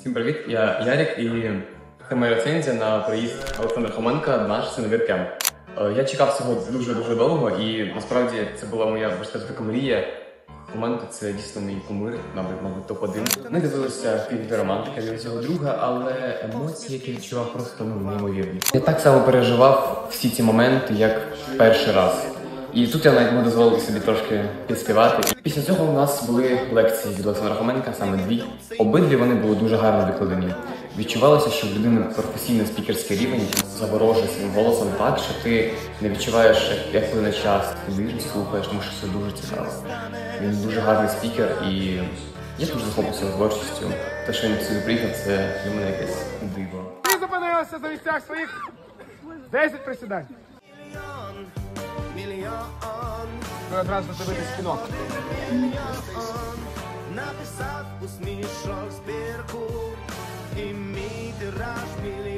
Всім привіт, я Ярик, і це моя рецензія на приїзд Олександра Хоменка в наш синовір кемп. Я чекав цього дуже довго, і насправді це була моя така мрія. Хоменко — це дійсно мій кумир, мабуть, топ-1. Ми дивилися фільм «Романтика» від цього друга, але емоції, які відчував, просто неймовірні. Я так само переживав всі ці моменти, як перший раз. І тут я навіть можу дозволити собі трошки підспівати. Після цього у нас були лекції від Олександра Хоменка, саме дві. Обидві вони були дуже гарно викладені. Відчувалося, що в людини професійний спікерський рівень заворожує своїм голосом так, що ти не відчуваєш, як плине час, ти дивишся, слухаєш, тому що це дуже цікаво. Він дуже гарний спікер, і я дуже захопився його творчістю. Те, що він сюди приїхав, це для мене якесь диво. Ми зупинилися за місцях своїх 10 присідань. Ви одразу дивитесь кіно. Написав усмішок збірку, і мій тираж мільйон.